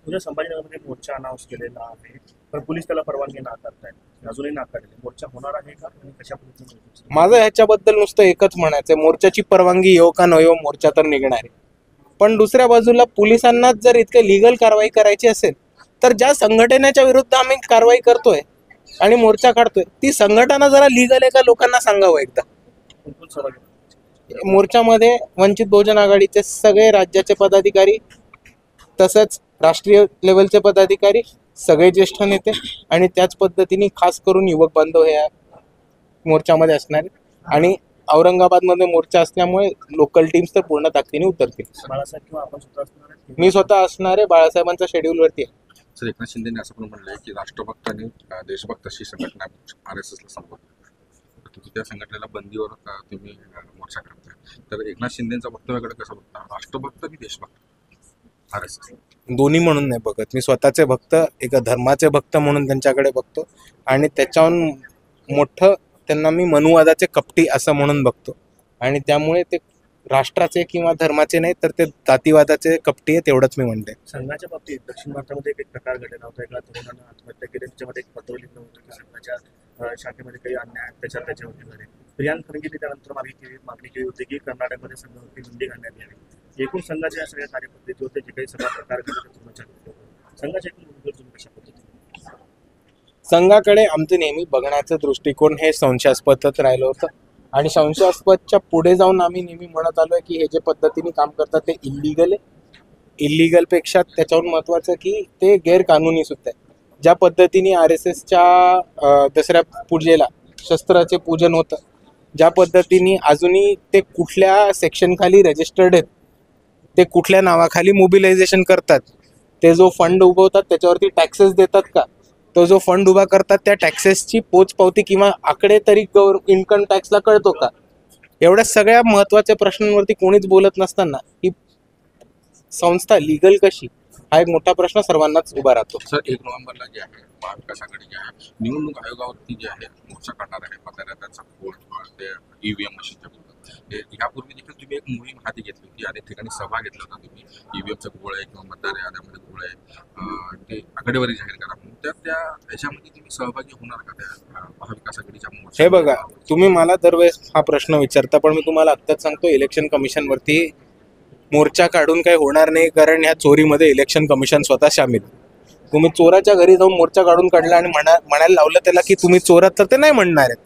उद्या संभाजीनगरमध्ये मोर्चा अनाऊन्स केलेला आहे, पण पोलीस त्याला परवानगी नाकारतायत, अजूनही नाकारले. मोर्चा होणार आहे का आणि कशा पद्धतीने? माझं ह्याच्याबद्दल नुसतं एकच म्हणायचंय, मोर्चाची परवानगी येऊ का न येऊ, मोर्चा तर निघणार आहे. पण दुसऱ्या बाजूला पोलिसांनाच जर इतके लिगल कारवाई करायची असेल तर ज्या संघटनेच्या विरुद्ध आम्ही कारवाई करतोय आणि मोर्चा काढतोय ती संघटना जरा लिगल आहे का लोकांना सांगावं एकदा. कोण सहभागी होणार? मोर्चामध्ये वंचित बहुजन आघाडीचे सगळे राज्याचे पदाधिकारी, तसंच राष्ट्रीय लेवलचे पदाधिकारी, सगळे ज्येष्ठ नेते आणि त्याच पद्धतीने खास करून युवक बांधव हे मोर्चामध्ये असणार आहे. आणि औरंगाबादमध्ये मोर्चा असल्यामुळे लोकल टीम्स तर पूर्ण ताकदीने उतरतील. बाळासाहेब किंवा आपण स्वतः असणार आहे? मी स्वतः असणार आहे, बाळासाहेबांच्या शेड्यूलवरती आहे. सर, एकनाथ शिंदेने असं पण म्हणलंय की राष्ट्रभक्त आणि देशभक्त अशी संघटना RSSला संबोधतात. तुम्ही त्या संघटनेला बंदीवर तुम्ही मोर्चा करताय, तर एकनाथ शिंदेचं वक्तव्याकडे कसं बघता? राष्ट्रभक्त आणि देशभक्त RSS दोन्ही म्हणून नाही बघत मी, स्वतःचे भक्त, एका धर्माचे भक्त म्हणून त्यांच्याकडे बघतो आणि त्याच्याहून मोठं त्यांना मी मनुवादाचे कपटी असं म्हणून बघतो. आणि त्यामुळे ते राष्ट्राचे किंवा धर्माचे नाही तर ते जातीवादाचे कपटी आहे, तेवढंच मी म्हणते. संघाच्या बाबतीत दक्षिण भारतामध्ये एक प्रकार घडला होता, एका तरुणानं आत्महत्या केली. त्याच्यामध्ये एक पत्र लिहिलं होतं की संघाच्या शाखेमध्ये काही अन्याय अत्याचार त्याच्यावरती झाले. प्रियांक खरगेंनी त्यानंतर मागणी केली होती की कर्नाटकमध्ये संघावरती बंदी घालण्यात यावी. एकूण संघाच्या या सगळ्या कार्यपद्धती होते, जे काही सगळा प्रकार घडले संघाच्या एकूण भूमिकेवर तुम्ही कशा पद्धतीने? संघाकडे आमचे नेहमी बघण्याचं दृष्टिकोन हे संशयास्पदच राहिलं होतं आणि संशयास्पदच्या पुढे जाऊन आम्ही नेहमी म्हणत आलोय की हे जे पद्धतीने काम करतात ते इल्लिगल आहे. इल्लिगलपेक्षा त्याच्याहून महत्त्वाचं की ते गैरकानूनी सुद्धा आहे. ज्या पद्धतीने RSSच्या दसऱ्या पूजेला शस्त्राचे पूजन होतं, ज्या पद्धतीने अजूनही ते कुठल्या सेक्शनखाली रजिस्टर्ड आहेत, ते कुठल्या नावाखाली मोबिलायझेशन करतात, ते जो फंड उभवतात त्याच्यावरती टॅक्सेस देतात का, तो जो फंड उभा करतात त्या टॅक्सेसची पोचपावती किंवा आकडे तरी इन्कम टॅक्सला कळतो का, एवढ्या सगळ्या महत्त्वाच्या प्रश्नांवरती कोणीच बोलत नसताना ही संस्था लिगल कशी, हा एक मोठा प्रश्न सर्वांनाच उभा राहतो. सर, 1 नोव्हेंबरला जे आहे महाविकास आघाडी जे आहे निवडणूक आयोगावरती जे आहे मोर्चा काढणार आहे, मतदारांचा खोड ते EVM मशीनच्या विरोधात. यापूर्वी देखील तुम्ही एक मोहीम हाती घेतली होती, अनेक ठिकाणी सभा घेतला होता तुम्ही, EVMचा घोळ आहे किंवा मतदार याद्यामध्ये घोळ आहे ते आकडेवारी जाहीर करा म्हणून. तर ह्याच्यामध्ये तुम्ही सहभागी होणार का त्या महाविकास आघाडीच्या मोर्चा? हे बघा, तुम्ही मला दरवेळेस हा प्रश्न विचारता, पण मी तुम्हाला आत्ताच सांगतो, इलेक्शन कमिशनवरती मोर्चा काढून काही होणार नाही, कारण ह्या चोरीमध्ये इलेक्शन कमिशन स्वतः सामील. तुम्ही चोराच्या घरी जाऊन मोर्चा काढून काढला आणि म्हणायला लावलं त्याला की तुम्ही चोरात, तर ते नाही म्हणणार आहेत.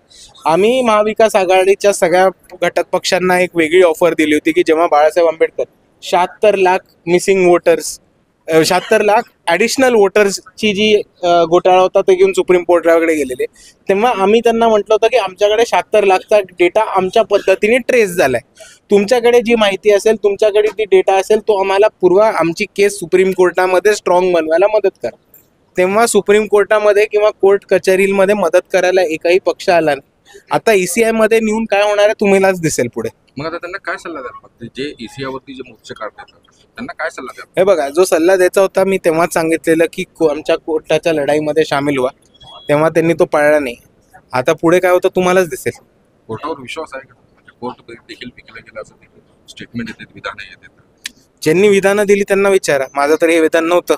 आम्ही महाविकास आघाडीच्या सगळ्या घटक पक्षांना एक वेगळी ऑफर दिली होती की जेव्हा Balasaheb Ambedkar 76 lakh missing voters, 76 lakh additional वोटर्सची जी घोटाळा होता ते घेऊन सुप्रीम कोर्टाकडे गेलेले, तेव्हा आम्ही त्यांना म्हटलं होतं की आमच्याकडे 76 लाखचा डेटा आमच्या पद्धतीने ट्रेस झालाय, तुमच्याकडे जी माहिती असेल, तुमच्याकडे ती डेटा असेल, तो आम्हाला पुरवा, आमची केस सुप्रीम कोर्टामध्ये स्ट्रॉंग बनवायला मदत करा. तेव्हा सुप्रीम कोर्टामध्ये किंवा कोर्ट कचेरीमध्ये मदत करायला एकही पक्ष आला नाही. आता ECI मध्ये नेऊन काय होणार आहे तुम्हालाच दिसेल पुढे. मग आता त्यांना काय सल्ला द्याल? फक्त जे ECI वरती जे मोर्चे काढतात त्यांना काय सल्ला द्याल? हे बघा, जो सल्ला द्यायचा होता मी तेव्हाच सांगितलेलं की आमच्या कोर्टाच्या लढाईमध्ये सामील व्हा, तेव्हा त्यांनी तो पाळला नाही. आता पुढे काय होतं तुम्हालाच दिसेल. कोर्टावर विश्वास आहे का? म्हणजे कोर्ट देखील पिकलं गेलं असं देखील स्टेटमेंट येतात, विधानं येतात. ज्यांनी विधानं दिली त्यांना विचारा, माझं तर हे विधान नव्हतं.